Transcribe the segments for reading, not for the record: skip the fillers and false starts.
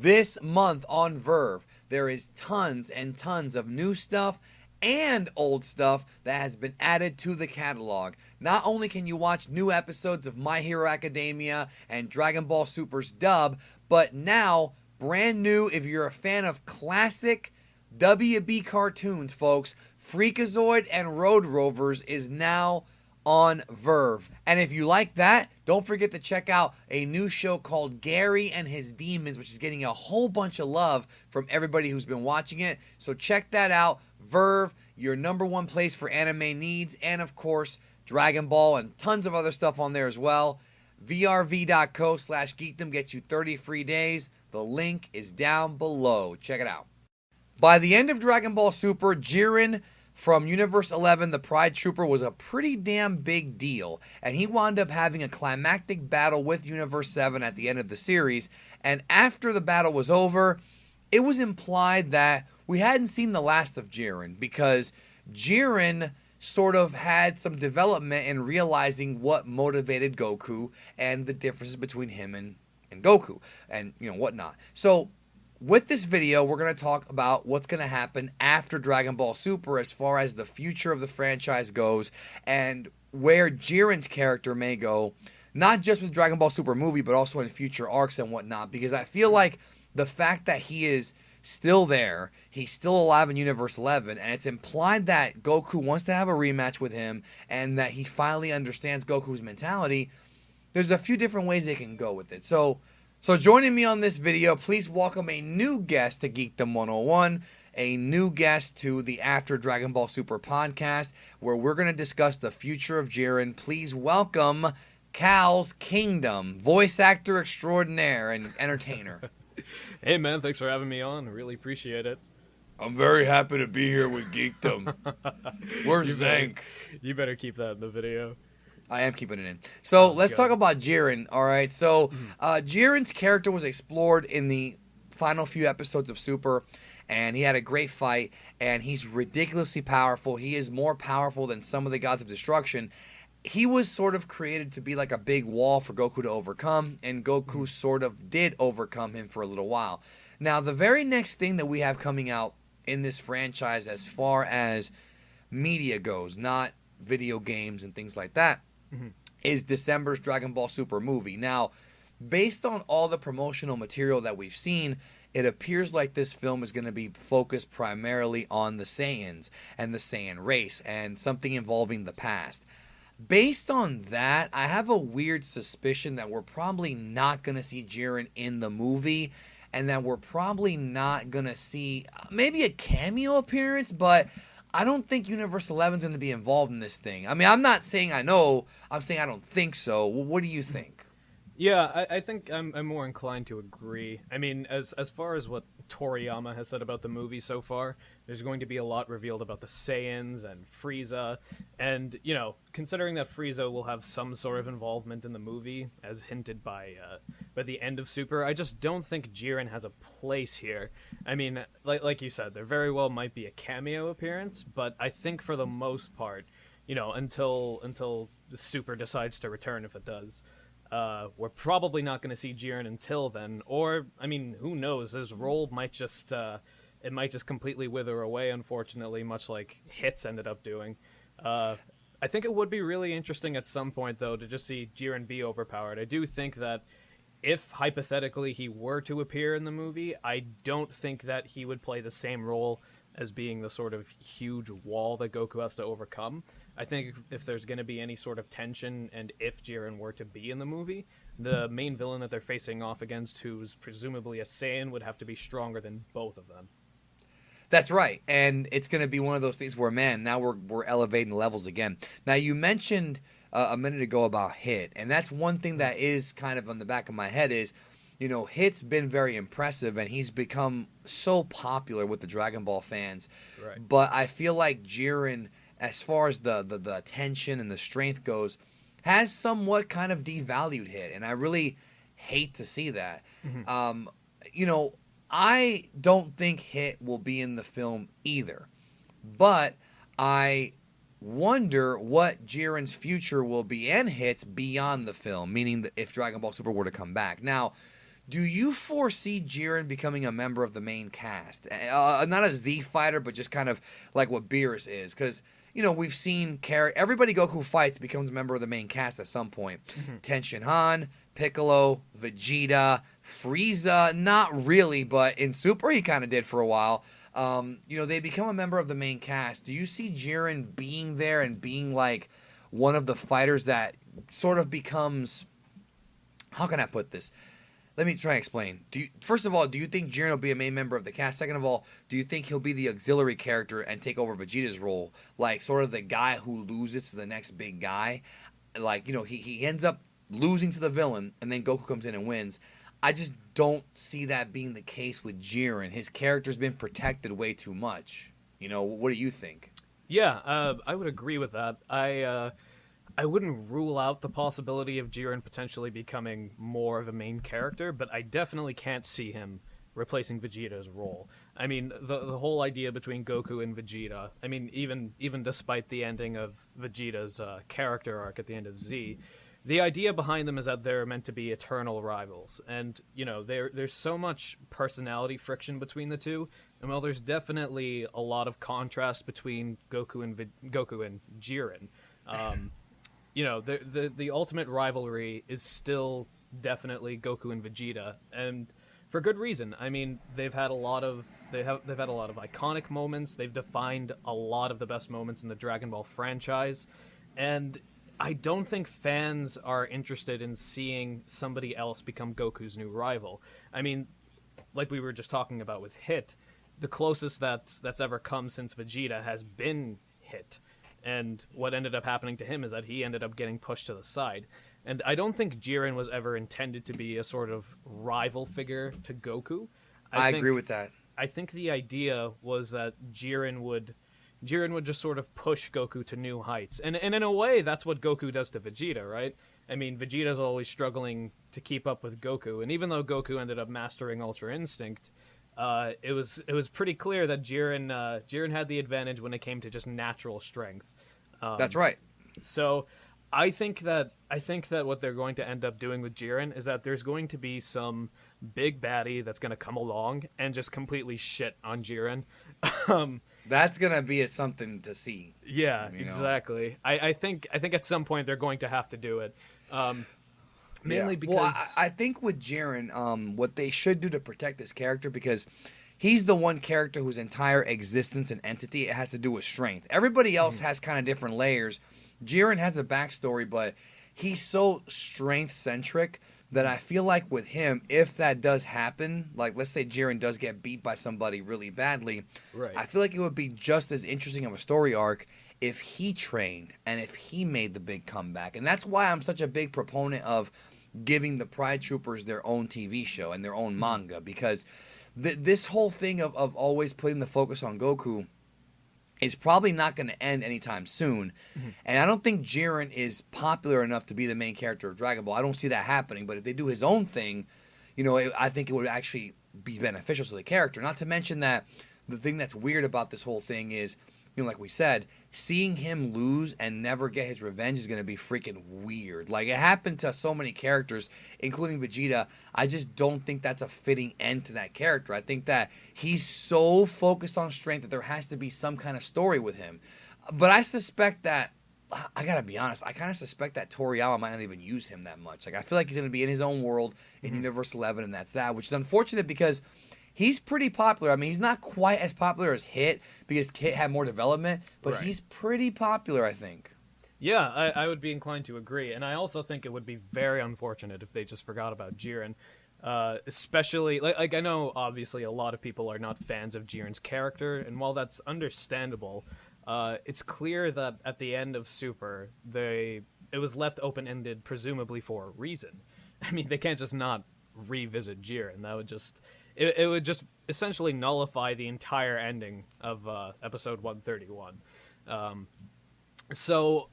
This month on Verve, there is tons and tons of new stuff and old stuff that has been added to the catalog. Not only can you watch new episodes of My Hero Academia and Dragon Ball Super's dub, but now, brand new, if you're a fan of classic WB cartoons, folks, Freakazoid and Road Rovers is now on Verve. And if you like that, don't forget to check out a new show called Gary and His Demons, which is getting a whole bunch of love from everybody who's been watching it. So check that out. Verve, your number one place for anime needs, and of course, Dragon Ball and tons of other stuff on there as well. vrv.co/geekdom gets you 30 free days. The link is down below. Check it out. By the end of Dragon Ball Super, Jiren from Universe 11, the Pride Trooper, was a pretty damn big deal, and he wound up having a climactic battle with Universe 7 at the end of the series, and after the battle was over, it was implied that we hadn't seen the last of Jiren, because Jiren sort of had some development in realizing what motivated Goku and the differences between him and Goku and, whatnot. So with this video, we're going to talk about what's going to happen after Dragon Ball Super as far as the future of the franchise goes and where Jiren's character may go, not just with Dragon Ball Super movie, but also in future arcs and whatnot, because I feel like the fact that he is still there, he's still alive in Universe 11, and it's implied that Goku wants to have a rematch with him and that he finally understands Goku's mentality. There's a few different ways they can go with it. So joining me on this video, please welcome a new guest to Geekdom 101, a new guest to the After Dragon Ball Super podcast, where we're going to discuss the future of Jiren. Please welcome Cal's Kingdom, voice actor extraordinaire and entertainer. Hey man, thanks for having me on. I really appreciate it. I'm very happy to be here with Geekdom. Where's Zank? You better keep that in the video. I am keeping it in. So let's talk about Jiren, all right? So Jiren's character was explored in the final few episodes of Super, and he had a great fight, and he's ridiculously powerful. He is more powerful than some of the gods of destruction. He was sort of created to be like a big wall for Goku to overcome, and Goku sort of did overcome him for a little while. Now, the very next thing that we have coming out in this franchise as far as media goes, not video games and things like that, is December's Dragon Ball Super movie. Now, based on all the promotional material that we've seen, it appears like this film is going to be focused primarily on the Saiyans and the Saiyan race and something involving the past. Based on that, I have a weird suspicion that we're probably not going to see Jiren in the movie, and that we're probably not going to see maybe a cameo appearance, but I don't think Universe 11 is going to be involved in this thing. I mean, I'm not saying I know. I'm saying I don't think so. What do you think? Yeah, I think I'm more inclined to agree. I mean, as far as what Toriyama has said about the movie so far, there's going to be a lot revealed about the Saiyans and Frieza, and, considering that Frieza will have some sort of involvement in the movie, as hinted by the end of Super, I just don't think Jiren has a place here. I mean, like you said, there very well might be a cameo appearance, but I think for the most part, until the Super decides to return, if it does, we're probably not going to see Jiren until then, or, I mean, who knows, his role might just, it might just completely wither away, unfortunately, much like Hits ended up doing. I think it would be really interesting at some point, though, to just see Jiren be overpowered. I do think that if, hypothetically, he were to appear in the movie, I don't think that he would play the same role as being the sort of huge wall that Goku has to overcome. I think if there's going to be any sort of tension, and if Jiren were to be in the movie, the main villain that they're facing off against, who's presumably a Saiyan, would have to be stronger than both of them. That's right, and it's going to be one of those things where, man, now we're elevating the levels again. Now, you mentioned a minute ago about Hit, and that's one thing that is kind of on the back of my head is, Hit's been very impressive, and he's become so popular with the Dragon Ball fans. Right. But I feel like Jiren, as far as the attention and the strength goes, has somewhat kind of devalued Hit, and I really hate to see that. I don't think Hit will be in the film either, but I wonder what Jiren's future will be and Hit's beyond the film, meaning that if Dragon Ball Super were to come back. Now, Do you foresee Jiren becoming a member of the main cast? Not a Z fighter, but just kind of like what Beerus is. Because, we've seen everybody Goku fights becomes a member of the main cast at some point. Mm-hmm. Tenshin Han, Piccolo, Vegeta, Frieza, not really, but in Super he kind of did for a while. They become a member of the main cast. Do you see Jiren being there and being like one of the fighters that sort of becomes... How can I put this? Let me try and explain. First of all, do you think Jiren will be a main member of the cast? Second of all, do you think he'll be the auxiliary character and take over Vegeta's role? Like, sort of the guy who loses to the next big guy? Like, he ends up losing to the villain, and then Goku comes in and wins. I just don't see that being the case with Jiren. His character's been protected way too much. What do you think? Yeah, I would agree with that. I wouldn't rule out the possibility of Jiren potentially becoming more of a main character, but I definitely can't see him replacing Vegeta's role. I mean, the whole idea between Goku and Vegeta, I mean, even despite the ending of Vegeta's character arc at the end of Z, the idea behind them is that they're meant to be eternal rivals. And, there's so much personality friction between the two, and while there's definitely a lot of contrast between Goku and Jiren, the ultimate rivalry is still definitely Goku and Vegeta, and for good reason. I mean, they've had a lot of iconic moments. They've defined a lot of the best moments in the Dragon Ball franchise, and I don't think fans are interested in seeing somebody else become Goku's new rival. I mean, like we were just talking about with Hit, the closest that's ever come since Vegeta has been Hit. And what ended up happening to him is that he ended up getting pushed to the side. And I don't think Jiren was ever intended to be a sort of rival figure to Goku. I agree with that. I think the idea was that Jiren would just sort of push Goku to new heights. And in a way, that's what Goku does to Vegeta, right? I mean, Vegeta's always struggling to keep up with Goku. And even though Goku ended up mastering Ultra Instinct, it was pretty clear that Jiren had the advantage when it came to just natural strength. That's right. So I think that what they're going to end up doing with Jiren is that there's going to be some big baddie that's going to come along and just completely shit on Jiren. That's going to be something to see. Yeah, exactly. I think at some point they're going to have to do it. Mainly because... Well, I think with Jiren, what they should do to protect this character, because he's the one character whose entire existence and entity it has to do with strength. Everybody else has kind of different layers. Jiren has a backstory, but he's so strength-centric that I feel like with him, if that does happen, like let's say Jiren does get beat by somebody really badly, right. I feel like it would be just as interesting of a story arc if he trained and if he made the big comeback. And that's why I'm such a big proponent of giving the Pride Troopers their own TV show and their own manga, because this whole thing of always putting the focus on Goku is probably not going to end anytime soon. Mm-hmm. And I don't think Jiren is popular enough to be the main character of Dragon Ball. I don't see that happening. But if they do his own thing, I think it would actually be beneficial to the character. Not to mention that the thing that's weird about this whole thing is, like we said, seeing him lose and never get his revenge is going to be freaking weird. Like, it happened to so many characters, including Vegeta. I just don't think that's a fitting end to that character. I think that he's so focused on strength that there has to be some kind of story with him. But I suspect that, I got to be honest, I kind of suspect that Toriyama might not even use him that much. Like, I feel like he's going to be in his own world in Universe 11, and that's that, which is unfortunate because he's pretty popular. I mean, he's not quite as popular as Hit because Hit had more development, but right. He's pretty popular, I think. Yeah, I would be inclined to agree. And I also think it would be very unfortunate if they just forgot about Jiren. Especially, like I know, obviously, a lot of people are not fans of Jiren's character, and while that's understandable, it's clear that at the end of Super, it was left open-ended, presumably for a reason. I mean, they can't just not revisit Jiren. That would just... It would just essentially nullify the entire ending of episode 131. So,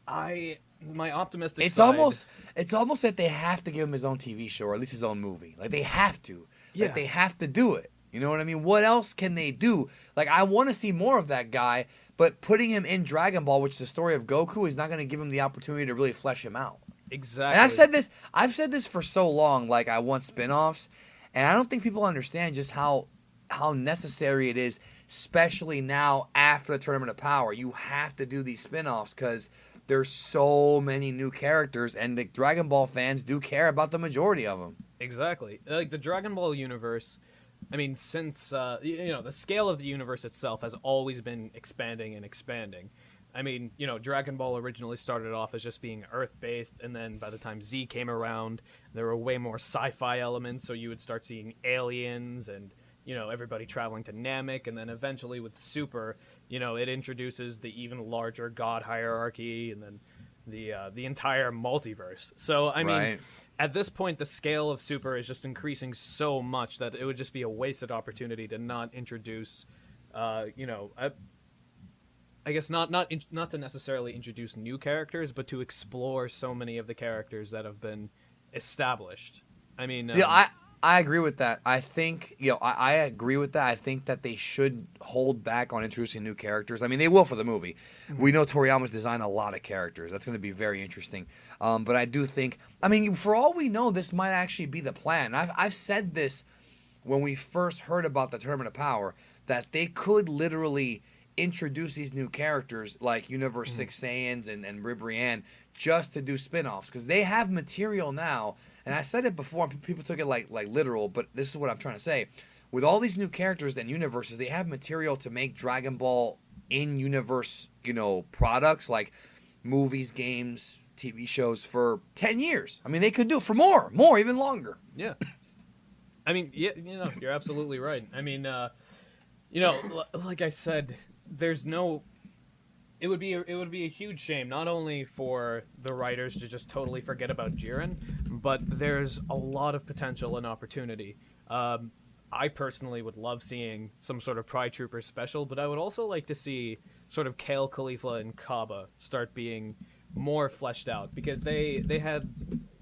my optimistic side... It's almost that they have to give him his own TV show, or at least his own movie. Like, they have to. Yeah. Like, they have to do it. You know what I mean? What else can they do? Like, I want to see more of that guy, but putting him in Dragon Ball, which is the story of Goku, is not going to give him the opportunity to really flesh him out. Exactly. And I've said this for so long, like I want spin-offs, and I don't think people understand just how necessary it is, especially now after the Tournament of Power. You have to do these spin-offs because there's so many new characters, and the Dragon Ball fans do care about the majority of them. Exactly. Like the Dragon Ball universe, I mean, since the scale of the universe itself has always been expanding and expanding. I mean, Dragon Ball originally started off as just being Earth-based, and then by the time Z came around, there were way more sci-fi elements, so you would start seeing aliens and, everybody traveling to Namek, and then eventually with Super, it introduces the even larger god hierarchy, and then the entire multiverse. So, I mean, Right. at this point, the scale of Super is just increasing so much that it would just be a wasted opportunity to not introduce, I guess not to necessarily introduce new characters, but to explore so many of the characters that have been established. I mean, Yeah, I agree with that. I think, I agree with that. I think that they should hold back on introducing new characters. I mean, they will for the movie. Mm-hmm. We know Toriyama's designed a lot of characters. That's going to be very interesting. But I do think, I mean, for all we know, this might actually be the plan. I've said this when we first heard about the Tournament of Power, that they could literally introduce these new characters like Universe 6 Saiyans and Ribrianne just to do spin-offs because they have material now. And I said it before and people took it like literal, but this is what I'm trying to say. With all these new characters and universes, they have material to make Dragon Ball in-universe, products like movies, games, TV shows for 10 years. I mean, they could do it for more, even longer. yeah. I mean, yeah, you're absolutely right. I mean, like I said, there's no. It would be a huge shame not only for the writers to just totally forget about Jiren, but there's a lot of potential and opportunity. I personally would love seeing some sort of Pride Trooper special, but I would also like to see sort of Kale, Khalifa, and Kaba start being more fleshed out because they had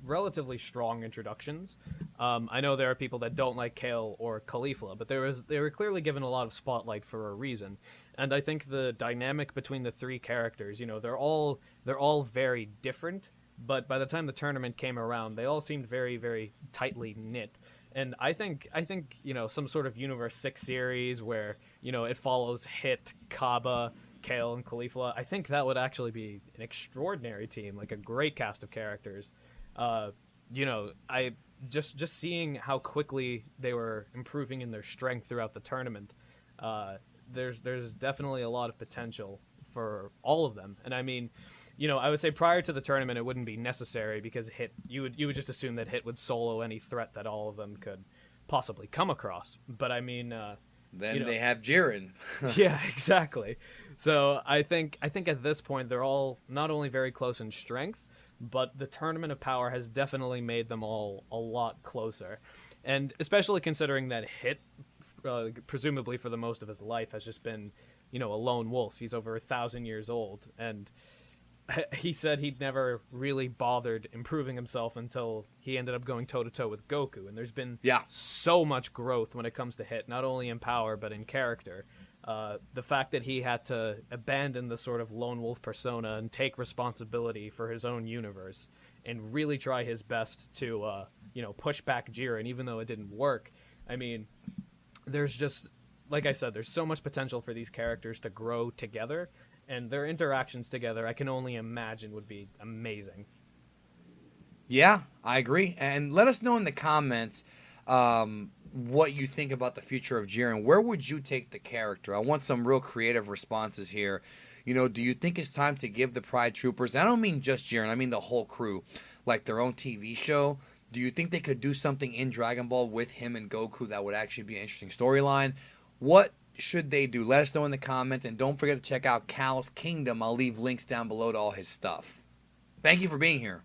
relatively strong introductions. I know there are people that don't like Kale or Khalifa, but they were clearly given a lot of spotlight for a reason. And I think the dynamic between the three characters, they're all very different, but by the time the tournament came around, they all seemed very, very tightly knit. And I think some sort of Universe 6 series where, it follows Hit, Kaba, Kale, and Khalifa, I think that would actually be an extraordinary team, like a great cast of characters. I just seeing how quickly they were improving in their strength throughout the tournament, there's definitely a lot of potential for all of them. And I mean, I would say prior to the tournament, it wouldn't be necessary because Hit, you would just assume that Hit would solo any threat that all of them could possibly come across. But I mean, then they have Jiren. Yeah, exactly. So I think at this point they're all not only very close in strength, but the Tournament of Power has definitely made them all a lot closer. And especially considering that Hit, presumably for the most of his life, has just been, a lone wolf. He's over 1,000 years old. And he said he'd never really bothered improving himself until he ended up going toe-to-toe with Goku. And there's been so much growth when it comes to Hit, not only in power, but in character. The fact that he had to abandon the sort of lone wolf persona and take responsibility for his own universe and really try his best to, push back Jiren, even though it didn't work. I mean, there's just, like I said, there's so much potential for these characters to grow together, and their interactions together, I can only imagine, would be amazing. Yeah, I agree. And let us know in the comments what you think about the future of Jiren. Where would you take the character? I want some real creative responses here. Do you think it's time to give the Pride Troopers, I don't mean just Jiren, I mean the whole crew, like their own TV show? Do you think they could do something in Dragon Ball with him and Goku that would actually be an interesting storyline? What should they do? Let us know in the comments, and don't forget to check out Cal's Kingdom. I'll leave links down below to all his stuff. Thank you for being here.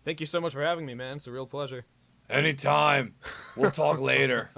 Thank you so much for having me, man. It's a real pleasure. Anytime. We'll talk later.